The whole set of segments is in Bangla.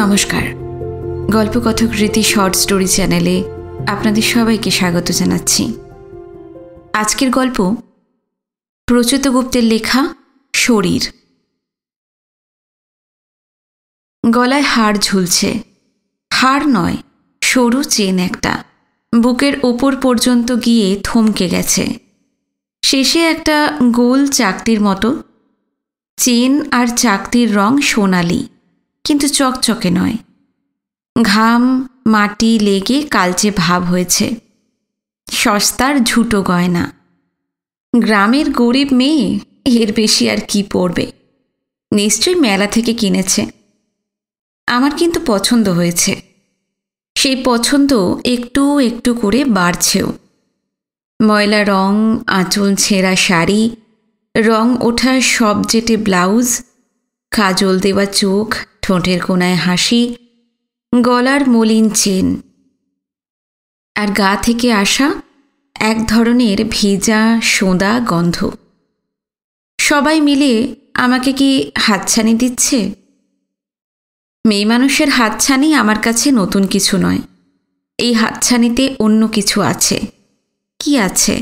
নমস্কার, গল্পকথক রীতি শর্ট স্টোরি চ্যানেলে আপনাদের সবাইকে স্বাগত জানাচ্ছি। আজকের গল্প প্রচ্যুত গুপ্তের লেখা শরীর। গলায় হাড় ঝুলছে, হাড় নয়, সরু চেন একটা, বুকের ওপর পর্যন্ত গিয়ে থমকে গেছে। শেষে একটা গোল চাকতির মতো। চেন আর চাকতির রং সোনালি, কিন্তু চকচকে নয়। ঘাম মাটি লেগে কালচে ভাব হয়েছে। সস্তার ঝুটো গয়না। গ্রামের গরিব মেয়ে, এর বেশি আর কি পরবে? নিশ্চয়ই মেলা থেকে কিনেছে। আমার কিন্তু পছন্দ হয়েছে। সেই পছন্দ একটু একটু করে বাড়ছেও। ময়লা রং, আঁচল ছেঁড়া শাড়ি, রং ওঠা সব জেটে ব্লাউজ, কাজল দেওয়া চোখ, ঠোঁটের কোণায় হাসি, গলার মলিন চেন, আর গা থেকে আসা এক ধরনের ভেজা সোঁদা গন্ধ। সবাই মিলে আমাকে কি হাতছানি দিচ্ছে? মেয়ে মানুষের হাতছানি আমার কাছে নতুন কিছু নয়। এই হাতছানিতে অন্য কিছু আছে। কি আছে?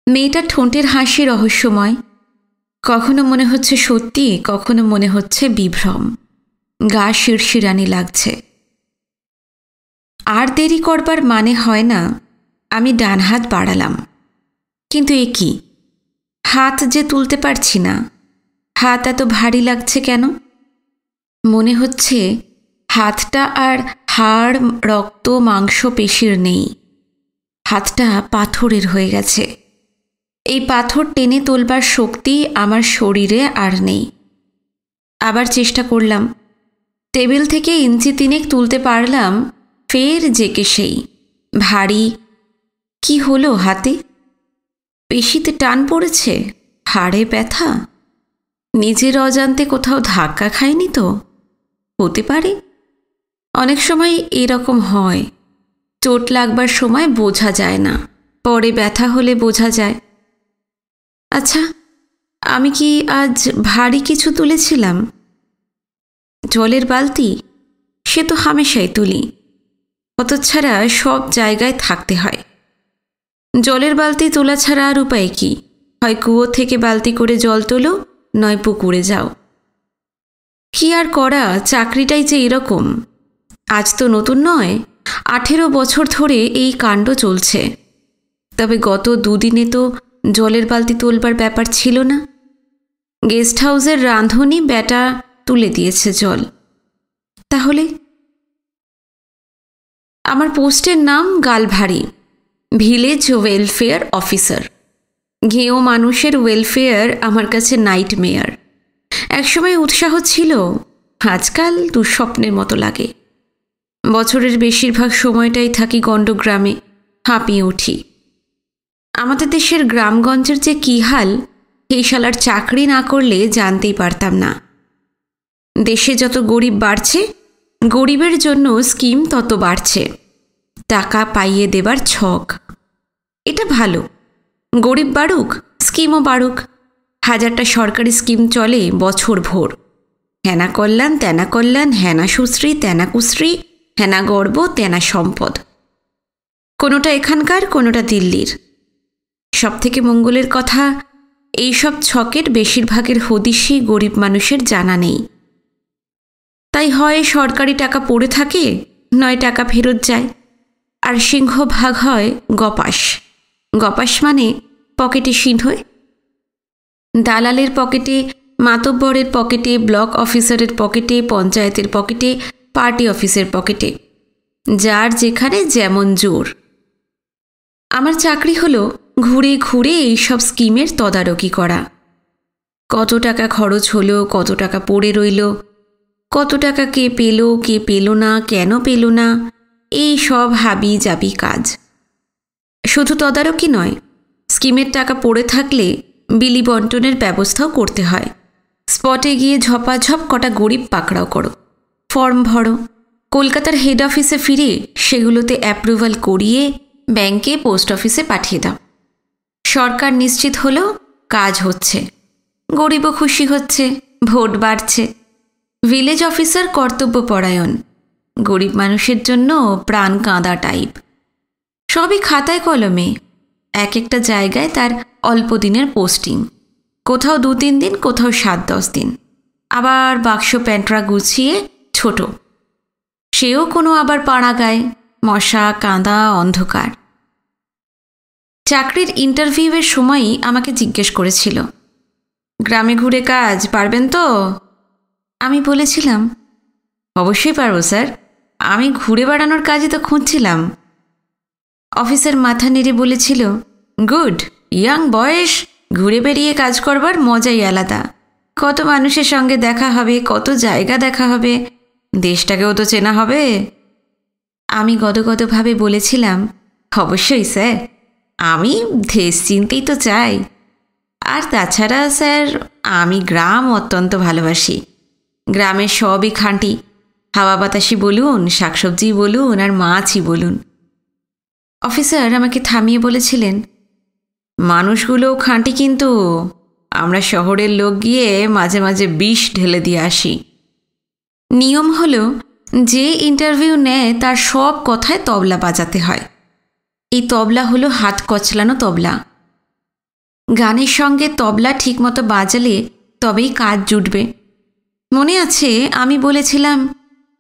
মেয়েটার ঠোঁটের হাসি রহস্যময়। কখনো মনে হচ্ছে সত্যি, কখনো মনে হচ্ছে বিভ্রম। গা শিরশিরানি লাগছে। আর দেরি করবার মানে হয় না। আমি ডান হাত বাড়ালাম, কিন্তু এ কি? হাত যে তুলতে পারছি না। হাত এত ভারী লাগছে কেন? মনে হচ্ছে হাতটা আর হাড়, রক্ত, মাংস পেশির নেই। হাতটা পাথরের হয়ে গেছে। এই পাথর টেনে তোলবার শক্তি আমার শরীরে আর নেই। আবার চেষ্টা করলাম। টেবিল থেকে ইঞ্চি তিনেক তুলতে পারলাম, ফের জেকে সেই ভারী। কি হলো হাতে? পেশিতে টান পড়েছে? হাড়ে ব্যথা? নিজের অজান্তে কোথাও ধাক্কা খায়নি তো? হতে পারে। অনেক সময় এরকম হয়। চোট লাগবার সময় বোঝা যায় না, পরে ব্যথা হলে বোঝা যায়। আচ্ছা, আমি কি আজ ভারী কিছু তুলেছিলাম? জলের বালতি? সে তো হামেশাই তুলি। হতচ্ছাড়া সব জায়গায় থাকতে হয়। জলের বালতি তোলা ছাড়া আর উপায় কি? হয় কুয়ো থেকে বালতি করে জল তোলো, নয় পুকুরে যাও। কি আর করা, চাকরিটাই যে এরকম। আজ তো নতুন নয়, 18 বছর ধরে এই কাণ্ড চলছে। তবে গত দুদিনে তো জলের বালতি তোলবার ব্যাপার ছিল না। গেস্ট হাউসের রাঁধুনি বেটা তুলে দিয়েছে জল। তাহলে আমার পোস্টের নাম গালভারি, ভিলেজ ওয়েলফেয়ার অফিসার। ঘেঁয়ো মানুষের ওয়েলফেয়ার আমার কাছে নাইট মেয়ার। একসময় উৎসাহ ছিল, আজকাল দুঃস্বপ্নের মতো লাগে। বছরের বেশিরভাগ সময়টাই থাকি গণ্ডগ্রামে, হাঁপিয়ে উঠি। আমাদের দেশের গ্রামগঞ্জের যে কী হাল, এই শালার চাকরি না করলে জানতেই পারতাম না। দেশে যত গরিব বাড়ছে, গরিবের জন্য স্কিম তত বাড়ছে। টাকা পাইয়ে দেবার ছক। এটা ভালো। গরিব বাড়ুক, স্কিমও বাড়ুক। 1000টা সরকারি স্কিম চলে বছর ভোর। হেনা কল্যাণ, তেনা কল্যাণ, হেনা সুশ্রী, তেনা কুশ্রী, হেনা গর্ব, তেনা সম্পদ। কোনোটা এখানকার, কোনোটা দিল্লির। সবথেকে মঙ্গলের কথা, এই সব ছকের বেশিরভাগের হদিশই গরিব মানুষের জানা নেই। তাই হয় সরকারি টাকা পড়ে থাকে, নয় টাকা ফেরত যায়। আর সিংহভাগ হয় গপাস। গপাস মানে পকেটে সিঁধোয়। দালালের পকেটে, মাতব্বরের পকেটে, ব্লক অফিসারের পকেটে, পঞ্চায়েতের পকেটে, পার্টি অফিসের পকেটে। যার যেখানে যেমন জোর। আমার চাকরি হলো ঘুরে ঘুরে এইসব স্কিমের তদারকি করা। কত টাকা খরচ হলো, কত টাকা পড়ে রইল, কত টাকা কে পেল, কে পেল না, কেন পেল না, এই সব হাবি জাবি কাজ। শুধু তদারকি নয়, স্কিমের টাকা পড়ে থাকলে বিলি বন্টনের ব্যবস্থাও করতে হয়। স্পটে গিয়ে ঝপাঝপ কটা গরিব পাকড়াও করো, ফর্ম ভরো। কলকাতার হেড অফিসে ফিরে সেগুলোতে অ্যাপ্রুভাল করিয়ে ব্যাংকে, পোস্ট অফিসে পাঠিয়ে দাও। সরকার নিশ্চিত হলো কাজ হচ্ছে, গরিবও খুশি হচ্ছে, ভোট বাড়ছে। ভিলেজ অফিসার কর্তব্যপরায়ণ, গরিব মানুষের জন্য প্রাণ কাঁদা টাইপ। সবই খাতায় কলমে, এক একটা জায়গায় তার অল্প দিনের পোস্টিং, কোথাও 2-3 দিন, কোথাও 7-10 দিন। আবার বাক্স প্যান্টরা গুছিয়ে ছোট, সেও কোনো আবার পাড়া গায়ে, মশা কাঁদা অন্ধকার। চাকরির ইন্টারভিউয়ের সময়ই আমাকে জিজ্ঞেস করেছিল, গ্রামে ঘুরে কাজ পারবেন তো? আমি বলেছিলাম, অবশ্যই পারবো স্যার, আমি ঘুরে বেড়ানোর কাজই তো খুঁজছিলাম। অফিসার মাথা নেড়ে বলেছিল, গুড, ইয়াং বয়স, ঘুরে বেরিয়ে কাজ করবার মজাই আলাদা। কত মানুষের সঙ্গে দেখা হবে, কত জায়গা দেখা হবে, দেশটাকেও তো চেনা হবে। আমি গদগদভাবে বলেছিলাম, অবশ্যই স্যার, আমি দেশ চিনতেই তো চাই। আর তাছাড়া স্যার, আমি গ্রাম অত্যন্ত ভালোবাসি। গ্রামের সবই খাঁটি, হাওয়া বাতাসই বলুন, শাকসবজি বলুন, আর মাছই বলুন। অফিসার আমাকে থামিয়ে বলেছিলেন, মানুষগুলোও খাঁটি, কিন্তু আমরা শহরের লোক গিয়ে মাঝে মাঝে বিষ ঢেলে দিয়ে আসি। নিয়ম হলো, যে ইন্টারভিউ নেয় তার সব কথায় তবলা বাজাতে হয়। এই তবলা হলো হাত কচলানো তবলা। গানের সঙ্গে তবলা ঠিকমতো বাজালে তবেই কাজ জুটবে। মনে আছে আমি বলেছিলাম,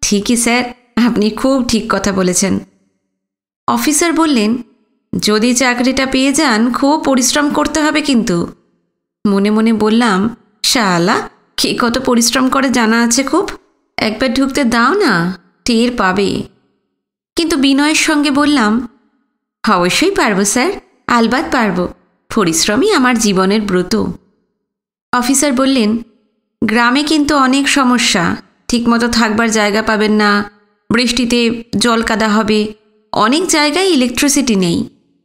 ঠিকই স্যার, আপনি খুব ঠিক কথা বলেছেন। অফিসার বললেন, যদি চাকরিটা পেয়ে যান খুব পরিশ্রম করতে হবে কিন্তু। মনে মনে বললাম, শালা, কে কত পরিশ্রম করে জানা আছে খুব, একবার ঢুকতে দাও না, টের পাবে। কিন্তু বিনয়ের সঙ্গে বললাম, অবশ্যই পারবো স্যার, আলবাত পারবো, পরিশ্রমই আমার জীবনের ব্রত। অফিসার বললেন, গ্রামে কিন্তু অনেক সমস্যা, ঠিকমতো থাকবার জায়গা পাবেন না, বৃষ্টিতে জল কাদা হবে, অনেক জায়গায় ইলেকট্রিসিটি নেই,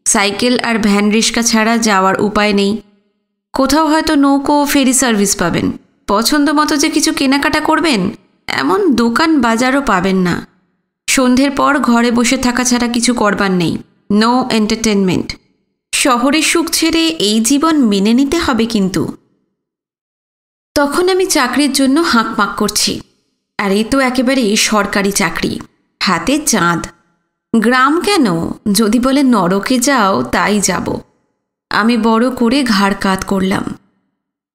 সাইকেল আর ভ্যান রিক্সা ছাড়া যাওয়ার উপায় নেই, কোথাও হয়তো নৌকো ফেরি সার্ভিস পাবেন, পছন্দ মতো যে কিছু কেনাকাটা করবেন এমন দোকান বাজারও পাবেন না, সন্ধ্যের পর ঘরে বসে থাকা ছাড়া কিছু করবার নেই, নো এন্টারটেনমেন্ট। শহরের সুখ ছেড়ে এই জীবন মেনে নিতে হবে কিন্তু। তখন আমি চাকরির জন্য হাঁকপাঁক করছি, আর এই তো একেবারে সরকারি চাকরি, হাতে চাঁদ। গ্রাম কেন, যদি বলে নরকে যাও তাই যাব। আমি বড় করে ঘাড় কাত করলাম,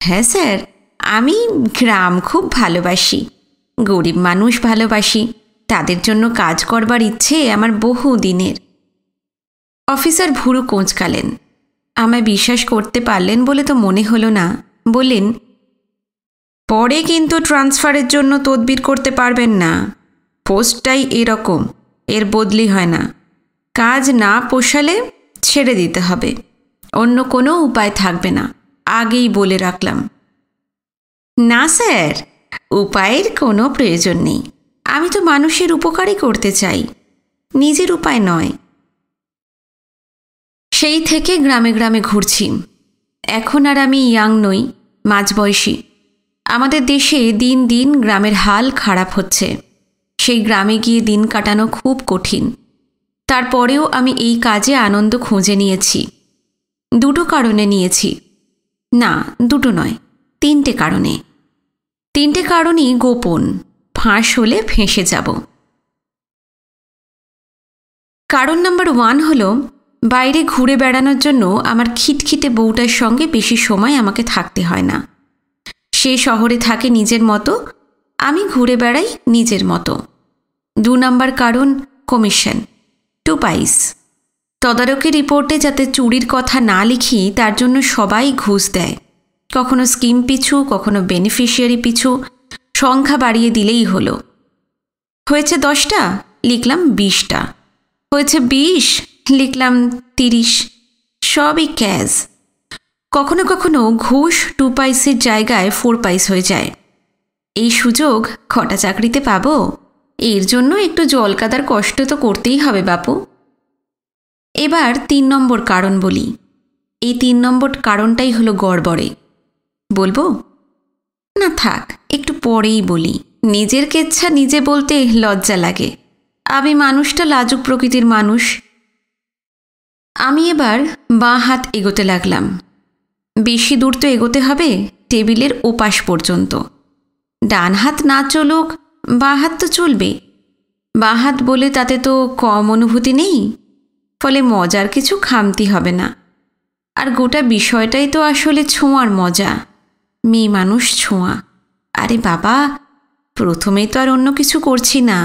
হ্যাঁ স্যার, আমি গ্রাম খুব ভালোবাসি, গরিব মানুষ ভালোবাসি, তাদের জন্য কাজ করবার ইচ্ছে আমার বহু দিনের। অফিসার ভুরু কোঁচকালেন, আমায় বিশ্বাস করতে পারলেন বলে তো মনে হলো না। বললেন, পরে কিন্তু ট্রান্সফারের জন্য তদবির করতে পারবেন না, পোস্টটাই এরকম, এর বদলি হয় না, কাজ না পোষালে ছেড়ে দিতে হবে, অন্য কোনো উপায় থাকবে না, আগেই বলে রাখলাম। না স্যার, উপায়ের কোনো প্রয়োজন নেই, আমি তো মানুষের উপকারই করতে চাই, নিজের উপায় নয়। সেই থেকে গ্রামে গ্রামে ঘুরছি। এখন আর আমি ইয়াং নই, মাঝবয়সী। আমাদের দেশে দিন দিন গ্রামের হাল খারাপ হচ্ছে, সেই গ্রামে গিয়ে দিন কাটানো খুব কঠিন। তারপরেও আমি এই কাজে আনন্দ খুঁজে নিয়েছি। 2টো কারণে নিয়েছি, না 2টো নয়, 3টে কারণে। 3টে কারণই গোপন, ফাঁস হলে ফেঁসে যাব। কারণ নাম্বার 1 হলো, বাইরে ঘুরে বেড়ানোর জন্য আমার খিটখিটে বউটার সঙ্গে বেশি সময় আমাকে থাকতে হয় না। সে শহরে থাকে নিজের মতো, আমি ঘুরে বেড়াই নিজের মতো। 2 নাম্বার কারণ, কমিশন, 2 পাইস। তদারকি রিপোর্টে যাতে চুরির কথা না লিখি তার জন্য সবাই ঘুষ দেয়, কখনো স্কিম পিছু, কখনো বেনিফিশিয়ারি পিছু, সংখ্যা বাড়িয়ে দিলেই হলো। হয়েছে 10টা, লিখলাম 20টা, হয়েছে 20, লিখলাম 30, সবই ক্যাশ। কখনো কখনো ঘুষ 2 পাইসের জায়গায় 4 পাইস হয়ে যায়। এই সুযোগ কটা চাকরিতে পাবো? এর জন্য একটু জলকাদার কষ্ট তো করতেই হবে বাপু। এবার 3 নম্বর কারণ বলি। এই 3 নম্বর কারণটাই হলো গড়বড়ে। বলবো? না থাক, একটু পরেই বলি। নিজের কেচ্ছা নিজে বলতে লজ্জা লাগে। আমি মানুষটা লাজুক প্রকৃতির মানুষ। আমি এবার বাঁ হাত এগোতে লাগলাম। বেশি দূর তো এগোতে হবে, টেবিলের ওপাশ পর্যন্ত। ডান হাত না চলুক, বাঁ হাত তো চলবে। বাঁ হাত বলে তাতে তো কম অনুভূতি নেই, ফলে মজার কিছু খামতি হবে না। আর গোটা বিষয়টাই তো আসলে ছোঁয়ার মজা, মেয়ে মানুষ ছোঁয়া। আরে বাবা, প্রথমেই তো আর অন্য কিছু করছি না,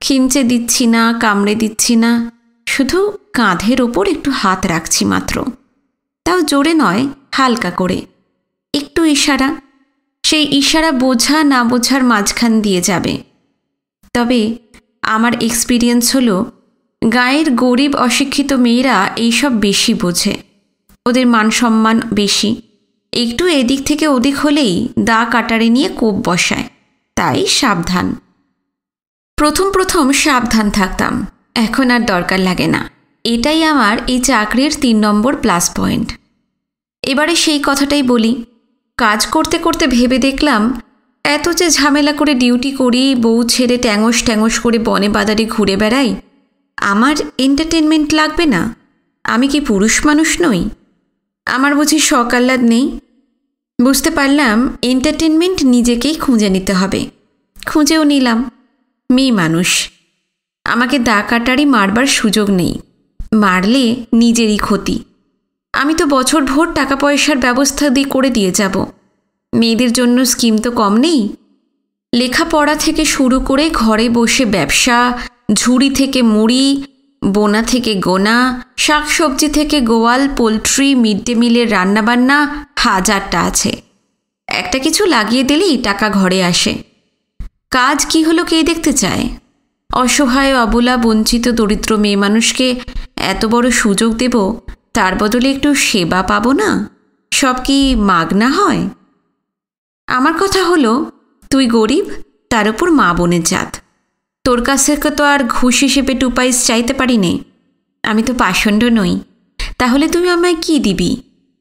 খিঞ্চে দিচ্ছি না, কামড়ে দিচ্ছি না, শুধু কাঁধের ওপর একটু হাত রাখছি মাত্র, তাও জোরে নয়, হালকা করে, একটু ইশারা। সেই ইশারা বোঝা না বোঝার মাঝখান দিয়ে যাবে। তবে আমার এক্সপিরিয়েন্স হলো, গাঁয়ের গরিব অশিক্ষিত মেয়েরা এইসব বেশি বোঝে, ওদের মান সম্মান বেশি, একটু এদিক থেকে ওদিক হলেই দা কাটারে নিয়ে কোপ বসায়। তাই সাবধান। প্রথম সাবধান থাকতাম, এখন আর দরকার লাগে না। এটাই আমার এই চাকরির 3 নম্বর প্লাস পয়েন্ট। এবারে সেই কথাটাই বলি, কাজ করতে করতে ভেবে দেখলাম, এত যে ঝামেলা করে ডিউটি করি, বউ ছেড়ে ট্যাঙস ট্যাঙস করে বনে বাদারে ঘুরে বেড়াই, আমার এন্টারটেনমেন্ট লাগবে না? আমি কি পুরুষ মানুষ নই? আমার বুঝি শখ আহ্লাদ নেই? বুঝতে পারলাম এন্টারটেনমেন্ট নিজেকেই খুঁজে নিতে হবে। খুঁজেও নিলাম। মেয়ে মানুষ, আমাকে দা কাটারি মারবার সুযোগ নেই, মারলে নিজেরই ক্ষতি। আমি তো বছর ভোর টাকা পয়সার ব্যবস্থা করে দিয়ে যাব। মেয়েদের জন্য স্কিম তো কম নেই। লেখাপড়া থেকে শুরু করে ঘরে বসে ব্যবসা, ঝুড়ি থেকে মুড়ি, বোনা থেকে গোনা, শাকসবজি থেকে গোয়াল, পোলট্রি, মিড ডে মিলের রান্নাবান্না, হাজারটা আছে। একটা কিছু লাগিয়ে দিলেই টাকা ঘরে আসে। কাজ কি হলো কে দেখতে চায়? অসহায়, অবলা, বঞ্চিত, দরিদ্র মেয়ে মানুষকে এত বড় সুযোগ দেব, তার বদলে একটু সেবা পাবো না? সব কি মাগনা হয়? আমার কথা হলো, তুই গরিব, তার উপর মা বোনের জাত। তোর কাছ থেকে তো আর ঘুষ হিসেবে 2 পয়সা চাইতে পারি নে। আমি তো পাষণ্ড নই। তাহলে তুমি আমায় কি দিবি?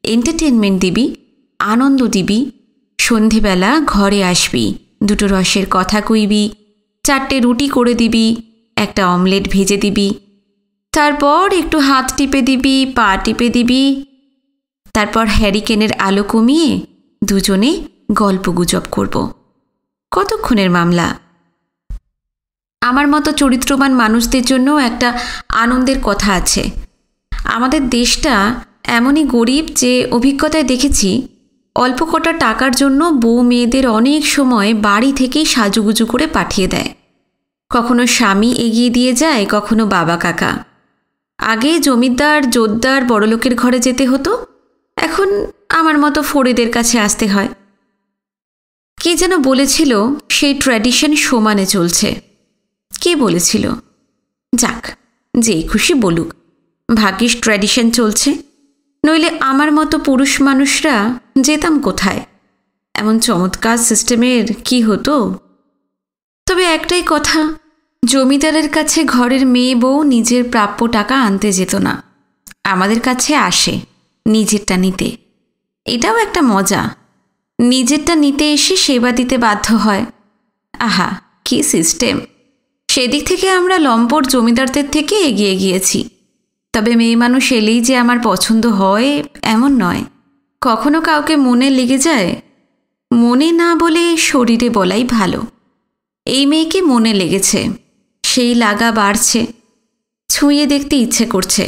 এন্টারটেনমেন্ট দিবি, আনন্দ দিবি। সন্ধেবেলা ঘরে আসবি, 2 রসের কথা কইবি, 4টে রুটি করে দিবি, একটা অমলেট ভেজে দিবি, তারপর একটু হাত টিপে দিবি, পা টিপে দিবি, তারপর হ্যারিকেনের আলো কমিয়ে দুজনে গল্প গুজব করব। কতক্ষণের মামলা? আমার মতো চরিত্রবান মানুষদের জন্য একটা আনন্দের কথা আছে। আমাদের দেশটা এমনই গরিব যে অভিজ্ঞতায় দেখেছি, অল্প কটা টাকার জন্য বউ মেয়েদের অনেক সময় বাড়ি থেকেই সাজুগুজু করে পাঠিয়ে দেয়। কখনো স্বামী এগিয়ে দিয়ে যায়, কখনো বাবা কাকা। আগে জমিদার, জোরদার, বড়লোকের ঘরে যেতে হতো, এখন আমার মতো ফড়িদের কাছে আসতে হয়। কে যেন বলেছিল সেই ট্র্যাডিশন সমানে চলছে। কে বলেছিল? যাক, যেই খুশি বলুক, ভাগ্যিস ট্র্যাডিশন চলছে, নইলে আমার মতো পুরুষ মানুষরা যেতাম কোথায়? এমন চমৎকার সিস্টেমের কি হতো? তবে একটাই কথা, জমিদারের কাছে ঘরের মেয়ে বউ নিজের প্রাপ্য টাকা আনতে যেত না, আমাদের কাছে আসে নিজেরটা নিতে। এটাও একটা মজা। নিজেরটা নিতে এসে সেবা দিতে বাধ্য হয়। আহা, কি সিস্টেম! সেদিক থেকে আমরা লম্পট জমিদারদের থেকে এগিয়ে গিয়েছি। তবে মেয়ে মানুষ এলেই যে আমার পছন্দ হয় এমন নয়। কখনো কাউকে মনে লেগে যায়, মনে না বলে শরীরে বলাই ভালো। এই মেয়েকে মনে লেগেছে, সেই লাগা বাড়ছে, ছুঁয়ে দেখতে ইচ্ছে করছে।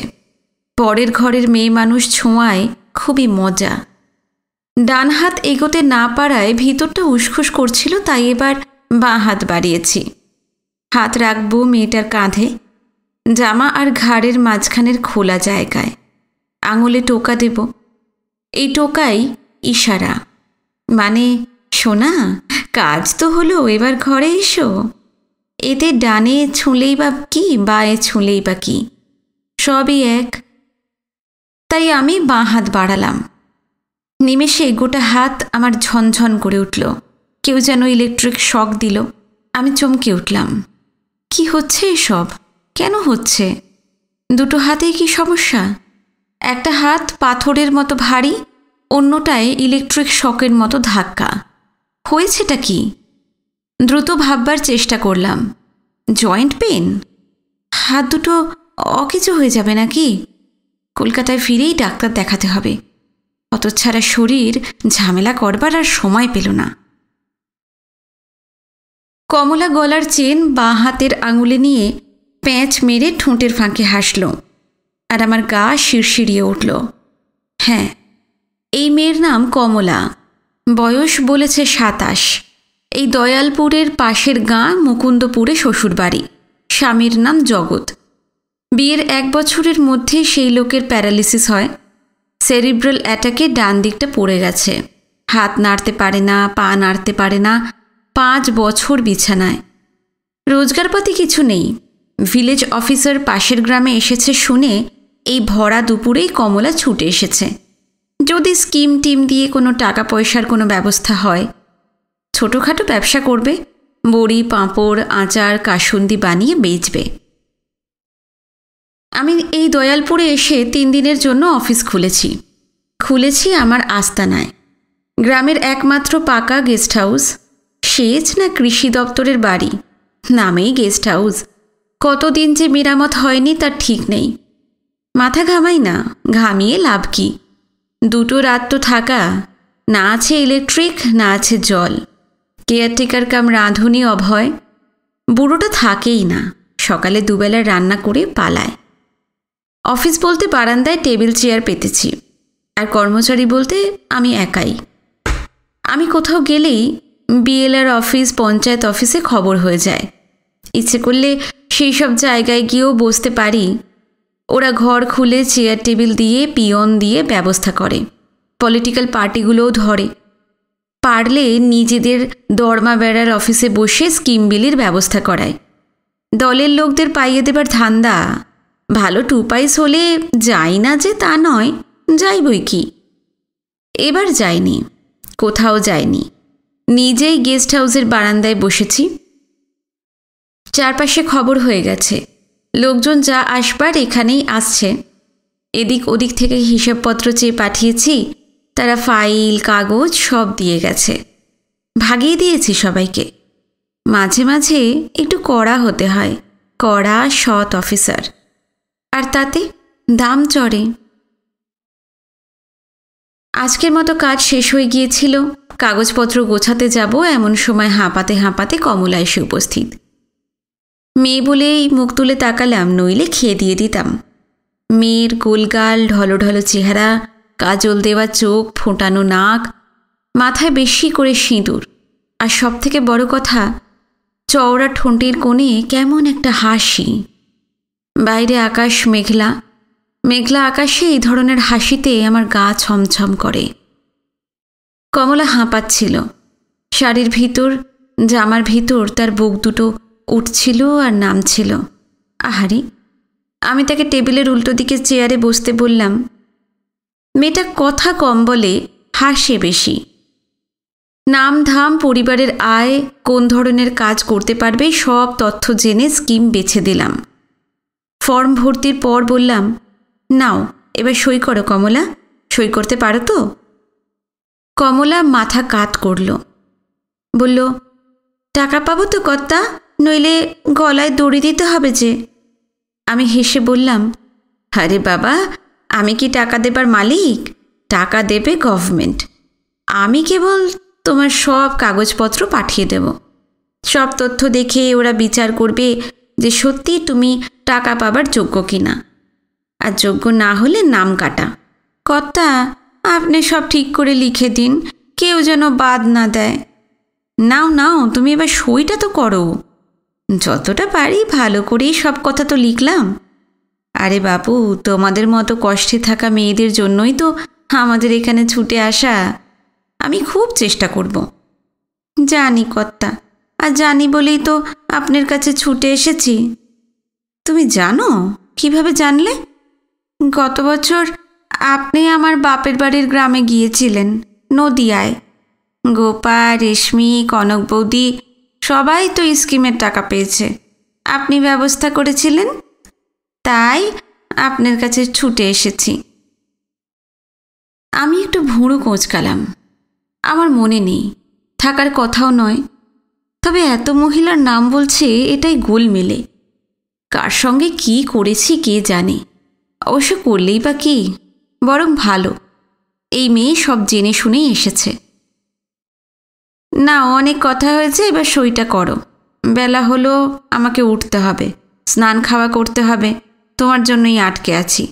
পরের ঘরের মেয়ে মানুষ ছোঁয়ায় খুবই মজা। ডান হাত এগোতে না পারায় ভিতরটা উসখুস করছিল, তাই এবার বাঁ হাত বাড়িয়েছি। হাত রাখবো মেয়েটার কাঁধে, জামা আর ঘাড়ের মাঝখানের খোলা জায়গায়। আঙুলে টোকা দেব। এই টোকাই ইশারা, মানে শোনা, কাজ তো হলো, এবার ঘরে এসো। এতে ডানে ছুঁলেই বা কি, বাঁয়ে ছুঁলেই বা কি, সবই এক। তাই আমি বাঁ হাত বাড়ালাম। নিমেষে গোটা হাত আমার ঝনঝন করে উঠল। কেউ যেন ইলেকট্রিক শক দিল। আমি চমকে উঠলাম। কি হচ্ছে এসব? কেন হচ্ছে? 2 হাতেই কি সমস্যা? একটা হাত পাথরের মতো ভারী, অন্যটায় ইলেকট্রিক শকের মতো ধাক্কা। হয়েছেটা কি? দ্রুত ভাববার চেষ্টা করলাম। Joint pain? হাত দুটো অকেজো হয়ে যাবে নাকি? কলকাতায় ফিরেই ডাক্তার দেখাতে হবে। অত ছাড়া শরীর ঝামেলা করবার আর সময় পেল না। কমলা গলার চেন বাঁ হাতের আঙুলে নিয়ে প্যাঁচ মেরে ঠোঁটের ফাঁকে হাসল, আর আমার গা শিরশিরিয়ে উঠল। হ্যাঁ, এই মেয়ের নাম কমলা, বয়স বলেছে 27। এই দয়ালপুরের পাশের গাঁ মুকুন্দপুরে শ্বশুরবাড়ি। স্বামীর নাম জগৎ। বিয়ের 1 বছরের মধ্যে সেই লোকের প্যারালিসিস হয়। সেরিব্রাল অ্যাটাকে ডান দিকটা পড়ে গেছে। হাত নাড়তে পারে না, পা নাড়তে পারে না। 5 বছর বিছানায়। রোজগারপাতি কিছু নেই। ভিলেজ অফিসার পাশের গ্রামে এসেছে শুনে এই ভরা দুপুরেই কমলা ছুটে এসেছে। যদি স্কিম টিম দিয়ে কোনো টাকা পয়সার কোনো ব্যবস্থা হয়, ছোটোখাটো ব্যবসা করবে। বড়ি, পাঁপড়, আচার, কাসুন্দি বানিয়ে বেচবে। আমি এই দয়ালপুরে এসে 3 দিনের জন্য অফিস খুলেছি আমার আস্তানায়। গ্রামের একমাত্র পাকা গেস্ট হাউস। সেচ না কৃষি দপ্তরের বাড়ি, নামেই গেস্ট হাউস। কতদিন যে মেরামত হয়নি তার ঠিক নেই। মাথা ঘামাই না, ঘামিয়ে লাভ কি? 2 রাত তো থাকা। না আছে ইলেকট্রিক, না আছে জল। কেয়ারটেকার কাম রাঁধুনি অভয়। বুড়োটা থাকেই না, সকালে 2 বেলা রান্না করে পালায়। অফিস বলতে বারান্দায় টেবিল চেয়ার পেতেছি, আর কর্মচারী বলতে আমি একাই। আমি কোথাও গেলেই বিএলআর অফিস, পঞ্চায়েত অফিসে খবর হয়ে যায়। ইচ্ছে করলে সেই সব জায়গায় গিয়েও বসতে পারি। ওরা ঘর খুলে চেয়ার টেবিল দিয়ে, পিয়ন দিয়ে ব্যবস্থা করে। পলিটিক্যাল পার্টিগুলোও ধরে। পারলে নিজেদের দরমা বেড়ার অফিসে বসে স্কিম বিলির ব্যবস্থা করায়। দলের লোকদের পাইয়ে দেবার ধান্দা। ভালো 2 পয়স হলে যাই না যে তা নয়, যাই বই কি। এবার যাইনি, কোথাও যাইনি। নিজেই গেস্ট হাউসের বারান্দায় বসেছি। চারপাশে খবর হয়ে গেছে। লোকজন যা আসবার এখানেই আসছে। এদিক ওদিক থেকে হিসাবপত্র চেয়ে পাঠিয়েছি। তারা ফাইল, কাগজ সব দিয়ে গেছে। ভাগিয়ে দিয়েছি সবাইকে। মাঝে মাঝে একটু কড়া হতে হয়, কড়া সৎ অফিসার। আর তাতে দাম চড়ে। আজকের মতো কাজ শেষ হয়ে গিয়েছিল। কাগজপত্র গোছাতে যাব এমন সময় হাঁপাতে হাঁপাতে কমলা এসে উপস্থিত। মেয়ে বলেই মুখ তুলে তাকালাম, নইলে খেয়ে দিয়ে দিতাম। মেয়ের গোলগাল, ঢলঢলো চেহারা, কাজল দেওয়া চোখ, ফোটানো নাক, মাথায় বেশি করে সিঁদুর, আর সবথেকে বড় কথা, চওড়া ঠোঁটের কোণে কেমন একটা হাসি। বাইরে আকাশ মেঘলা। মেঘলা আকাশে এই ধরনের হাসিতে আমার গা ছমছম করে। কমলা হাঁপাচ্ছিল। শাড়ির ভিতর, জামার ভিতর তার বুক দুটো উঠছিল আর নামছিল। আহারে! আমি তাকে টেবিলের উল্টো দিকে চেয়ারে বসতে বললাম। মেয়েটা কথা কম বলে, হাসে বেশি। নাম ধাম, পরিবারের আয়, কোন ধরনের কাজ করতে পারবে সব তথ্য জেনে স্কিম বেছে দিলাম। ফর্ম ভর্তির পর বললাম, নাও এবার সই করো কমলা। সই করতে পারো তো? কমলা মাথা কাত করল। বলল, টাকা পাবো তো কর্তা? নইলে গলায় দড়ি দিতে হবে যে। আমি হেসে বললাম, আরে বাবা, আমি কি টাকা দেবার মালিক? টাকা দেবে গভর্নমেন্ট। আমি কেবল তোমার সব কাগজপত্র পাঠিয়ে দেব। সব তথ্য দেখে ওরা বিচার করবে যে সত্যি তুমি টাকা পাবার যোগ্য কিনা। আর যোগ্য না হলে নাম কাটা। কর্তা, আপনি সব ঠিক করে লিখে দিন, কেউ যেন বাদ না দেয়। নাও নাও, তুমি এবার সইটা তো করো। যতটা পারি ভালো করেই সব কথা তো লিখলাম। আরে বাবু, তোমাদের মতো কষ্টে থাকা মেয়েদের জন্যই তো আমাদের এখানে ছুটে আসা। আমি খুব চেষ্টা করব। জানি কর্তা, আর জানি বলেই তো আপনার কাছে ছুটে এসেছি। তুমি জানো? কিভাবে জানলে? গত বছর আপনি আমার বাপের বাড়ির গ্রামে গিয়েছিলেন, নদিয়ায়। গোপা, রেশমি, কনক বৌদি সবাই তো স্কিমের টাকা পেয়েছে। আপনি ব্যবস্থা করেছিলেন, তাই আপনার কাছে ছুটে এসেছি। আমি একটু ভুঁড়ো কোঁচকালাম। আমার মনে নেই, থাকার কথাও নয়। তবে এত মহিলার নাম বলছে, এটাই গোলমেলে। কার সঙ্গে কি করেছি কে জানে। অবশ্য করলেই বা কি, বরং ভালো। এই মেয়ে সব জেনে শুনেই এসেছে। না, অনেক কথা হয়েছে, এবার সইটা করো। বেলা হলো, আমাকে উঠতে হবে, স্নান খাওয়া করতে হবে, তোমার জন্যই আটকে আছি।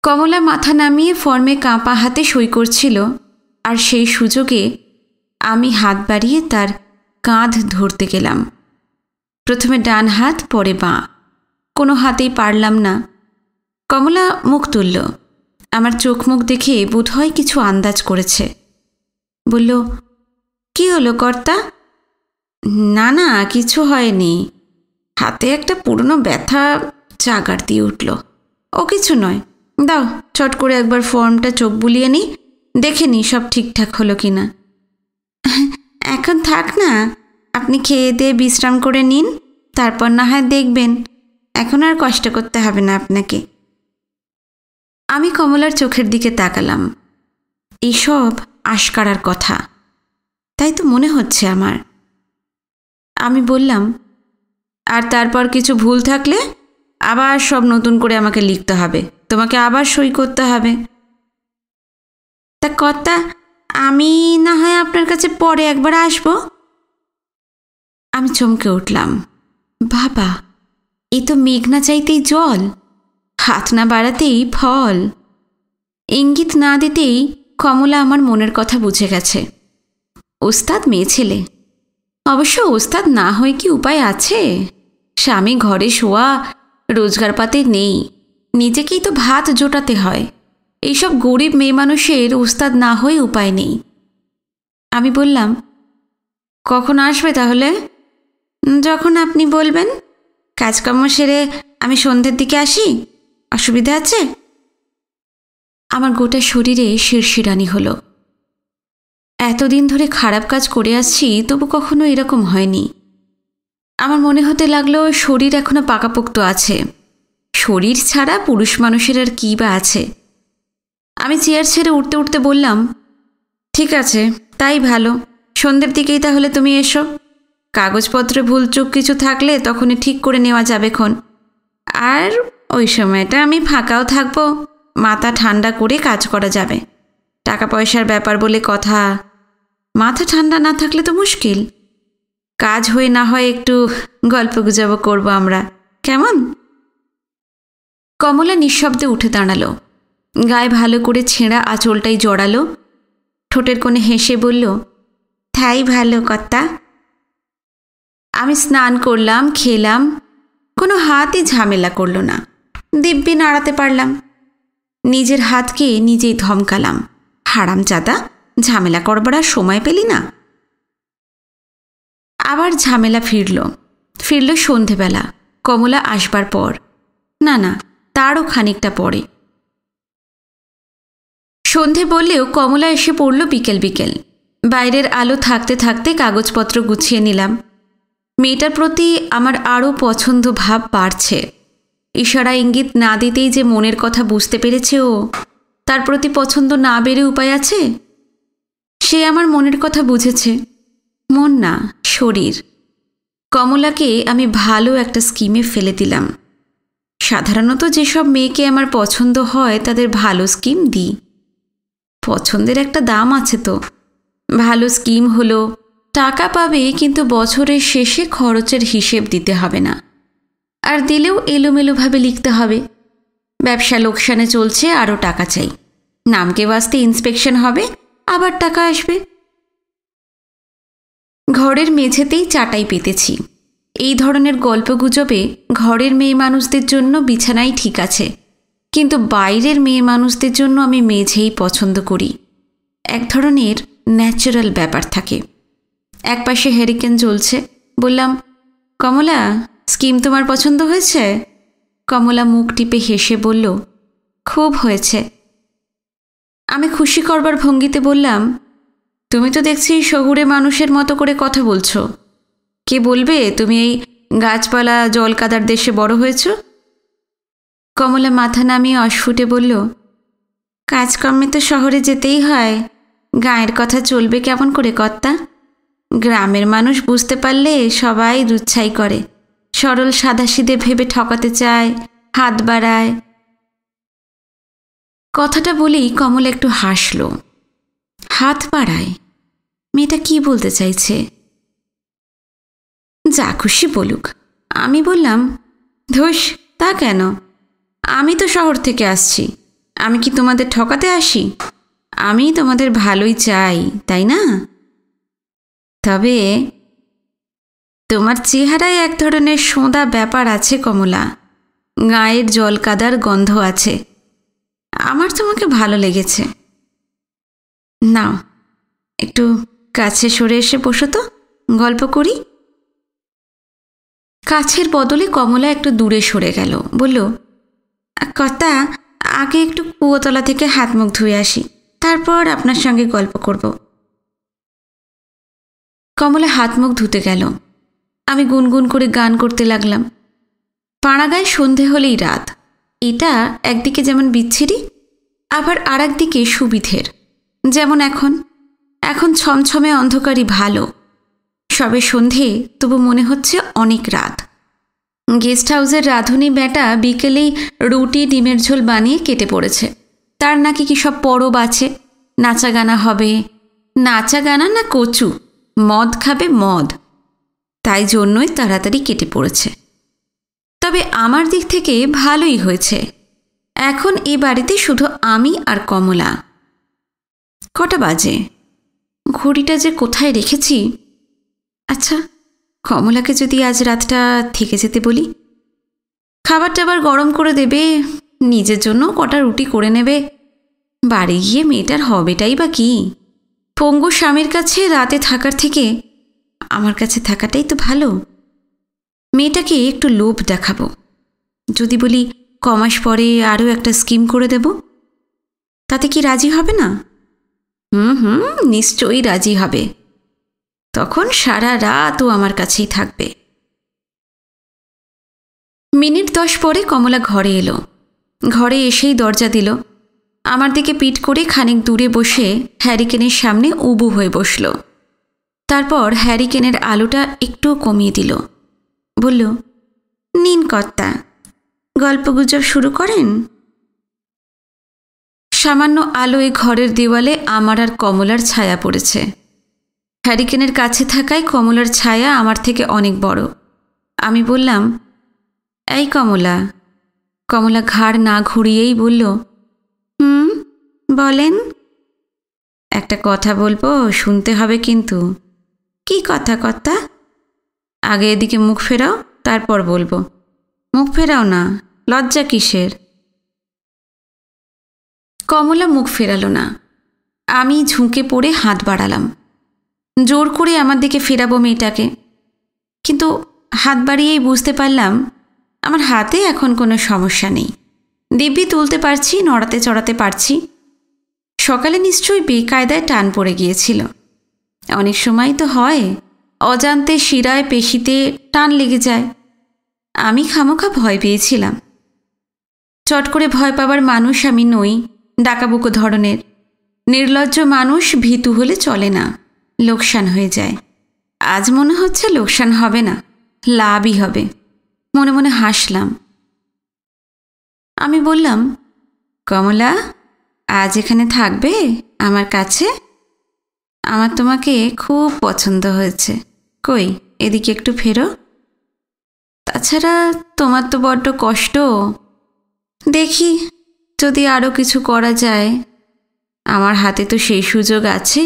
কমলা মাথা নামিয়ে ফর্মে কাঁপা হাতে সই করছিল, আর সেই সুযোগে আমি হাত বাড়িয়ে তার কাঁধ ধরতে গেলাম। প্রথমে ডান হাত, পরে বাঁ, কোনো হাতেই পারলাম না। কমলা মুখ তুলল, আমার চোখ মুখ দেখে বোধহয় কিছু আন্দাজ করেছে। বলল, কি হলো কর্তা? না না, কিছু হয়নি, হাতে একটা পুরনো ব্যথা জাগার দিয়ে উঠল, ও কিছু নয়। দাও চট করে একবার ফর্মটা চোখ বুলিয়ে নিই, দেখে নিই সব ঠিকঠাক হলো কি না। এখন থাক না, আপনি খেয়ে দিয়ে বিশ্রাম করে নিন, তারপর না হয় দেখবেন, এখন আর কষ্ট করতে হবে না আপনাকে। আমি কমলার চোখের দিকে তাকালাম। এসব আশকারার কথা, তাই তো মনে হচ্ছে আমার। আমি বললাম, আর তারপর কিছু ভুল থাকলে আবার সব নতুন করে আমাকে লিখতে হবে, তোমাকে আবার সই করতে হবে। তা কর্তা, আমি না হয় আপনার কাছে পরে একবার আসব। আমি চমকে উঠলাম, বাবা, এ তো মেঘ না চাইতেই জল, হাত না বাড়াতেই ফল। ইঙ্গিত না দিতেই কমলা আমার মনের কথা বুঝে গেছে। ওস্তাদ মেয়ে ছেলে, অবশ্য ওস্তাদ না হয়ে কি উপায় আছে? স্বামী ঘরে শোয়া, রোজগার পাতে নেই, নিজেকেই তো ভাত জোটাতে হয়। এইসব গরিব মেয়ে মানুষের ওস্তাদ না হয়ে উপায় নেই। আমি বললাম, কখন আসবে তাহলে? যখন আপনি বলবেন। কাজকর্ম সেরে আমি সন্ধ্যের দিকে আসি, অসুবিধা আছে? আমার গোটা শরীরে শিরশিরানি হলো। এতদিন ধরে খারাপ কাজ করে আসছি, তবু কখনো এরকম হয়নি। আমার মনে হতে লাগলো শরীর এখনো পাকাপোক্ত আছে। শরীর ছাড়া পুরুষ মানুষের আর কী বা আছে। আমি চেয়ার ছেড়ে উঠতে উঠতে বললাম, ঠিক আছে, তাই ভালো, সন্ধ্যের দিকেই তাহলে তুমি এসো। কাগজপত্রে ভুলচুক কিছু থাকলে তখনই ঠিক করে নেওয়া যাবেক্ষণ। আর ওই সময়টা আমি ফাঁকাও থাকবো, মাথা ঠান্ডা করে কাজ করা যাবে। টাকা পয়সার ব্যাপার বলে কথা, মাথা ঠান্ডা না থাকলে তো মুশকিল। কাজ হয়ে না হয় একটু গল্পগুজব করবো আমরা, কেমন? কমলা নিঃশব্দে উঠে দাঁড়ালো, গায়ে ভালো করে ছেঁড়া আঁচলটাই জড়ালো, ঠোঁটের কোণে হেসে বলল, তাই ভালো কর্তা। আমি স্নান করলাম, খেলাম, কোনো হাতই ঝামেলা করল না, দিব্যি নাড়াতে পারলাম। নিজের হাতকে নিজেই ধমকালাম, হারামজাদা, ঝামেলা করবার আর সময় পেলি না। আবার ঝামেলা ফিরল সন্ধেবেলা, কমলা আসবার পর, না না, তারও খানিকটা পরে। সন্ধে বললেও কমলা এসে পড়ল বিকেল বিকেল। বাইরের আলো থাকতে থাকতে কাগজপত্র গুছিয়ে নিলাম। মেয়েটার প্রতি আমার আরও পছন্দ ভাব বাড়ছে। ইশারা ইঙ্গিত না দিতেই যে মনের কথা বুঝতে পেরেছে ও, তার প্রতি পছন্দ না বেড়ে উপায় আছে? সে আমার মনের কথা বুঝেছে, মন না শরীর। কমলাকে আমি ভালো একটা স্কিমে ফেলে দিলাম। সাধারণত যেসব মেয়েকে আমার পছন্দ হয় তাদের ভালো স্কিম দিই। পছন্দের একটা দাম আছে তো। ভালো স্কিম হলো, টাকা পাবে কিন্তু বছরের শেষে খরচের হিসেব দিতে হবে না, আর দিলেও এলোমেলোভাবে লিখতে হবে। ব্যবসা লোকসানে চলছে, আরও টাকা চাই, নামকে বাস্তে ইন্সপেকশন হবে, আবার টাকা আসবে। ঘরের মেঝেতেই চাটাই পেতেছি। এই ধরনের গল্পগুজবে ঘরের মেয়ে মানুষদের জন্য বিছানাই ঠিক আছে, কিন্তু বাইরের মেয়ে মানুষদের জন্য আমি মেঝেই পছন্দ করি। এক ধরনের ন্যাচারাল ব্যাপার থাকে। একপাশে হ্যারিকেন জ্বলছে। বললাম, কমলা, স্কিম তোমার পছন্দ হয়েছে? কমলা মুখ টিপে হেসে বলল, খুব হয়েছে। আমি খুশি করবার ভঙ্গিতে বললাম, তুমি তো দেখছি শহুরে মানুষের মতো করে কথা বলছো। কে বলবে তুমি এই গাছপালা জল কাদার দেশে বড় হয়েছ? কমলা মাথা নামিয়ে অস্ফুটে বলল, কাজকর্মে তো শহরে যেতেই হয়, গায়ের কথা চলবে কেমন করে কর্তা? গ্রামের মানুষ বুঝতে পারলে সবাই দুচ্ছাই করে, সরল সাদাসিধে ভেবে ঠকাতে চায়, হাত বাড়ায়। কথাটা বলেই কমল একটু হাসল। হাত বাড়ায়? মেয়েটা কি বলতে চাইছে? যা খুশি বলুক। আমি বললাম, ধুস, তা কেন? আমি তো শহর থেকে আসছি, আমি কি তোমাদের ঠকাতে আসি? আমি তোমাদের ভালোই চাই, তাই না? তবে তোমার চেহারায় এক ধরনের সোঁদা ব্যাপার আছে কমলা, গায়ের জলকাদার গন্ধ আছে। আমার তোমাকে ভালো লেগেছে। নাও, একটু কাছে সরে এসে বসো তো, গল্প করি। কাছের বদলে কমলা একটু দূরে সরে গেল, বলল, কর্তা, আগে একটু কুয়োতলা থেকে হাত মুখ ধুয়ে আসি, তারপর আপনার সঙ্গে গল্প করব। কমলা হাত মুখ ধুতে গেল। আমি গুনগুন করে গান করতে লাগলাম। পাড়াগায় সন্ধে হলেই রাত। এটা একদিকে যেমন বিচ্ছিরি, আবার আর একদিকে সুবিধের। যেমন এখন ছমছমে অন্ধকারই ভালো। সবে সন্ধে, তবু মনে হচ্ছে অনেক রাত। গেস্ট হাউসের রাঁধুনি বেটা বিকেলেই রুটি ডিমের ঝোল বানিয়ে কেটে পড়েছে। তার নাকি কি সব পরব আছে, নাচা গানা হবে। নাচা গানা না কচু, মদ খাবে মদ। তাই জন্যই তাড়াতাড়ি কেটে পড়েছে। তবে আমার দিক থেকে ভালোই হয়েছে। এখন এ বাড়িতে শুধু আমি আর কমলা। কটা বাজে? ঘড়িটা যে কোথায় রেখেছি। আচ্ছা, কমলাকে যদি আজ রাতটা থেকে যেতে বলি, খাবার টাবার গরম করে দেবে, নিজের জন্য কটা রুটি করে নেবে। বাড়ি গিয়ে মেয়েটার হবেটাই বা কি? পঙ্গু স্বামীর কাছে রাতে থাকার থেকে আমার কাছে থাকাটাই তো ভালো। মেয়েটাকে একটু লোভ দেখাবো। যদি বলি কমাস পরে আরও একটা স্কিম করে দেব, তাতে কি রাজি হবে না? নিশ্চয়ই রাজি হবে। তখন সারা রাত ও আমার কাছেই থাকবে। মিনিট 10 পরে কমলা ঘরে এলো। ঘরে এসেই দরজা দিল। আমার দিকে পিঠ করে খানিক দূরে বসে হ্যারিকেনের সামনে উবু হয়ে বসল। তারপর হ্যারিকেনের আলোটা একটু কমিয়ে দিল। বলল, নিন কর্তা, গল্পগুজব শুরু করেন। সামান্য আলোয় ঘরের দেওয়ালে আমার আর কমলার ছায়া পড়েছে। হ্যারিকেনের কাছে থাকায় কমলার ছায়া আমার থেকে অনেক বড়। আমি বললাম, এই কমলা। কমলা ঘাড় না ঘুরিয়েই বলল, বলেন। একটা কথা বলবো, শুনতে হবে কিন্তু। কি কথা কর্তা? আগে এদিকে মুখ ফেরাও, তারপর বলবো। মুখ ফেরাও না, লজ্জা কিসের? কমলা মুখ ফেরালো না। আমি ঝুঁকে পড়ে হাত বাড়ালাম, জোর করে আমার দিকে ফেরাবো মেয়েটাকে। কিন্তু হাত বাড়িয়েই বুঝতে পারলাম আমার হাতে এখন কোনো সমস্যা নেই। দিব্যি তুলতে পারছি, নড়াতে চড়াতে পারছি। সকালে নিশ্চয়ই বেকায়দায় টান পড়ে গিয়েছিল। অনেক সময় তো হয়, অজান্তে শিরায় পেশিতে টান লেগে যায়। আমি খামোখা ভয় পেয়েছিলাম। চট করে ভয় পাবার মানুষ আমি নই, ডাকাবুকো ধরনের। নির্লজ্জ মানুষ ভীতু হলে চলে না, লোকসান হয়ে যায়। আজ মনে হচ্ছে লোকসান হবে না, লাভই হবে। মনে মনে হাসলাম। আমি বললাম, কমলা, আজ এখানে থাকবে আমার কাছে? আমার তোমাকে খুব পছন্দ হয়েছে। কই, এদিকে একটু ফেরো। তাছাড়া তোমার তো বড্ড কষ্ট। দেখি যদি আরও কিছু করা যায়। আমার হাতে তো সেই সুযোগ আছে।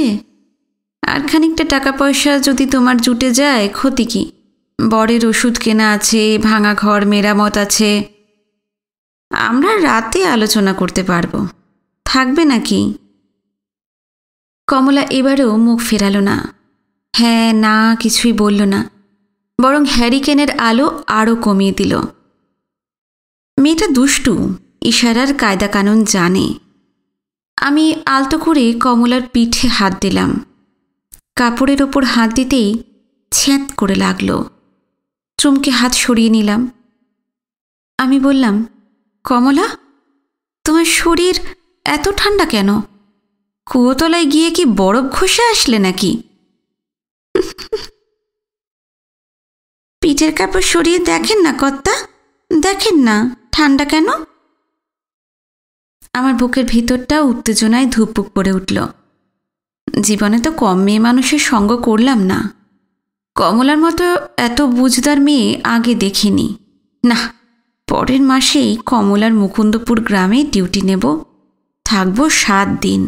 আর খানিকটা টাকা পয়সা যদি তোমার জুটে যায়, ক্ষতি কি? বরের ওষুধ কেনা আছে, ভাঙা ঘর মেরামত আছে। আমরা রাতে আলোচনা করতে পারবো। থাকবে নাকি? কমলা এবারেও মুখ ফেরালো না। হ্যাঁ না কিছুই বলল না, বরং হ্যারিকেনের আলো আরও কমিয়ে দিল। মেয়েটা দুষ্টু, ইশারার কায়দা কানুন জানে। আমি আলতো করে কমলার পিঠে হাত দিলাম। কাপড়ের ওপর হাত দিতেই ছ্যাঁত করে লাগলো। চমকে হাত সরিয়ে নিলাম। আমি বললাম, কমলা, তোমার শরীর এত ঠান্ডা কেন? কুয়োতলায় গিয়ে কি বরফ ঘষে আসলে নাকি? পিঠের কাপড় সরিয়ে দেখেন না কর্তা, দেখেন না ঠান্ডা কেন? আমার বুকের ভিতরটা উত্তেজনায় ধুকপুক করে উঠল। জীবনে তো কম মেয়ে মানুষের সঙ্গ করলাম না। কমলার মতো এত বুঝদার মেয়ে আগে দেখিনি। না, পরের মাসেই কমলার মুকুন্দপুর গ্রামে ডিউটি নেব। থাকবো 7 দিন,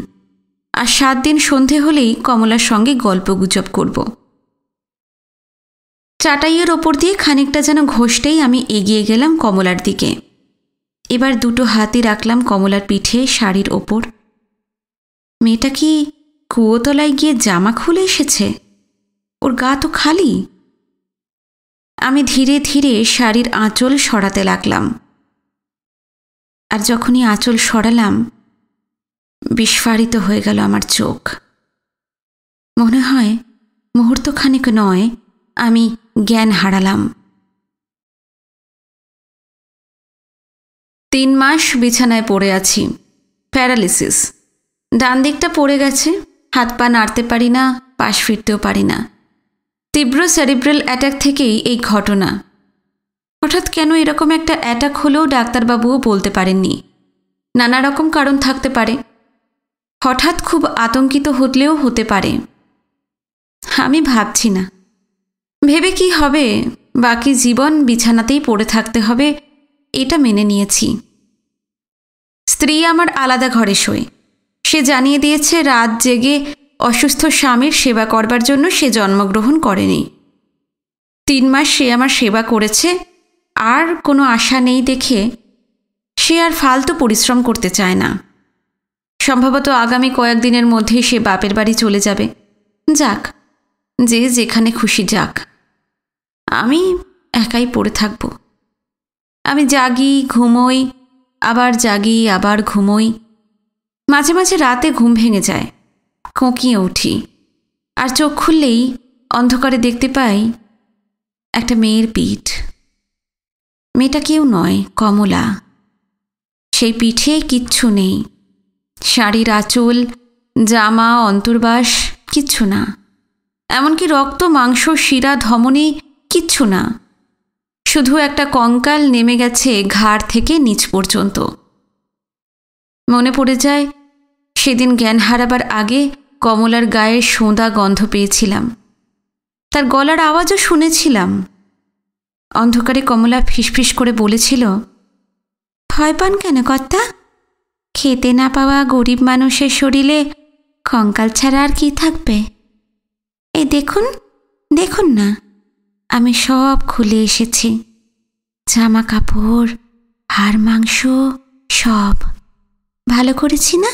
আর 7 দিন সন্ধে হলেই কমলার সঙ্গে গল্পগুজব করব। চাটাইয়ের ওপর দিয়ে খানিকটা যেন ঘষতেই আমি এগিয়ে গেলাম কমলার দিকে। এবার 2 হাতই রাখলাম কমলার পিঠে, শাড়ির ওপর। মেয়েটা কি কুয়োতলায় গিয়ে জামা খুলে এসেছে? ওর গা তো খালি। আমি ধীরে ধীরে শাড়ির আঁচল সরাতে লাগলাম, আর যখনই আঁচল সরালাম বিস্ফারিত হয়ে গেল আমার চোখ। মনে হয় মুহূর্তখানিক নয়, আমি জ্ঞান হারালাম। 3 মাস বিছানায় পড়ে আছি, প্যারালিসিস। ডান দিকটা পড়ে গেছে, হাত পা নাড়তে পারি না, পাশ ফিরতেও পারি না। তীব্র সেরিব্রাল অ্যাটাক থেকেই এই ঘটনা। হঠাৎ কেন এরকম একটা অ্যাটাক হলেও ডাক্তারবাবুও বলতে পারেননি। নানা রকম কারণ থাকতে পারে, হঠাৎ খুব আতঙ্কিত হলেও হতে পারে। আমি ভাবছি না, ভেবে কি হবে, বাকি জীবন বিছানাতেই পড়ে থাকতে হবে, এটা মেনে নিয়েছি। স্ত্রী আমার আলাদা ঘরে শোয়। সে জানিয়ে দিয়েছে রাত জেগে অসুস্থ স্বামীর সেবা করবার জন্য সে জন্মগ্রহণ করেনি। 3 মাস সে আমার সেবা করেছে, আর কোনো আশা নেই দেখে সে আর ফালতু পরিশ্রম করতে চায় না। সম্ভবত আগামী কয়েকদিনের মধ্যেই সে বাপের বাড়ি চলে যাবে। যাক, যে যেখানে খুশি যাক, আমি একাই পড়ে থাকব। আমি জাগি, ঘুমোই, আবার জাগি, আবার ঘুমোই। মাঝে মাঝে রাতে ঘুম ভেঙে যায়, কোঁকিয়ে উঠি, আর চোখ খুললেই অন্ধকারে দেখতে পাই একটা মেয়ের পিঠ। মেয়েটা কেউ নয়, কমলা। সেই পিঠে কিচ্ছু নেই, শাড়ির আঁচল, জামা, অন্তর্বাস কিচ্ছু না। এমনকি রক্ত, মাংস, শিরা, ধমনী কিচ্ছু না। শুধু একটা কঙ্কাল নেমে গেছে ঘাড় থেকে নিচ পর্যন্ত। মনে পড়ে যায় সেদিন জ্ঞান হারাবার আগে কমলার গায়ে সোঁদা গন্ধ পেয়েছিলাম, তার গলার আওয়াজও শুনেছিলাম। অন্ধকারে কমলা ফিসফিস করে বলেছিল, ভয় পান কেন কর্তা? খেতে না পাওয়া গরিব মানুষের শরীরে কঙ্কাল ছাড়া আর কি থাকবে? এই দেখুন, দেখুন না, আমি সব খুলে এসেছি, জামা কাপড়, হাড় মাংস সব। ভালো করেছি না?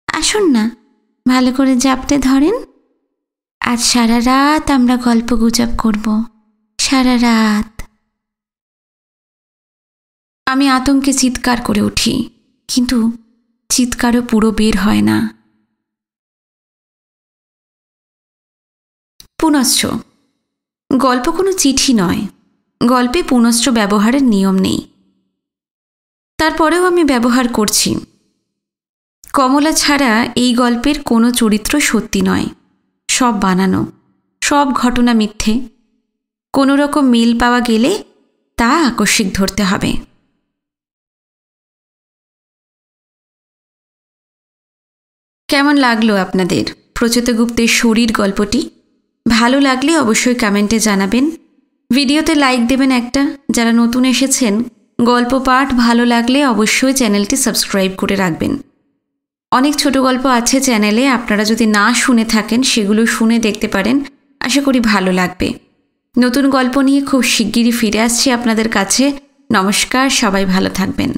আসুন না, ভালো করে জাপটে ধরেন। আজ সারা রাত আমরা গল্প গুজব করব, সারা রাত। আমি আতঙ্কে চিৎকার করে উঠি, কিন্তু চিৎকারও পুরো বের হয় না। পুনশ্চ গল্প কোনো চিঠি নয়, গল্পে পুনশ্চ ব্যবহারের নিয়ম নেই। তারপরেও আমি ব্যবহার করছি। কমলা ছাড়া এই গল্পের কোনো চরিত্র সত্যি নয়, সব বানানো, সব ঘটনা মিথ্যে। কোনো রকম মিল পাওয়া গেলে তা আকস্মিক ধরতে হবে। কেমন লাগলো আপনাদের প্রচেতগুপ্তের শরীর গল্পটি? ভালো লাগলে অবশ্যই কমেন্টে জানাবেন। ভিডিওতে লাইক দেবেন একটা। যারা নতুন এসেছেন, গল্প পাঠ ভালো লাগলে অবশ্যই চ্যানেলটি সাবস্ক্রাইব করে রাখবেন। অনেক ছোট গল্প আছে চ্যানেলে, আপনারা যদি না শুনে থাকেন সেগুলো শুনে দেখতে পারেন। আশা করি ভালো লাগবে। নতুন গল্প নিয়ে খুব শিগগিরই ফিরে আসছি আপনাদের কাছে। নমস্কার, সবাই ভালো থাকবেন।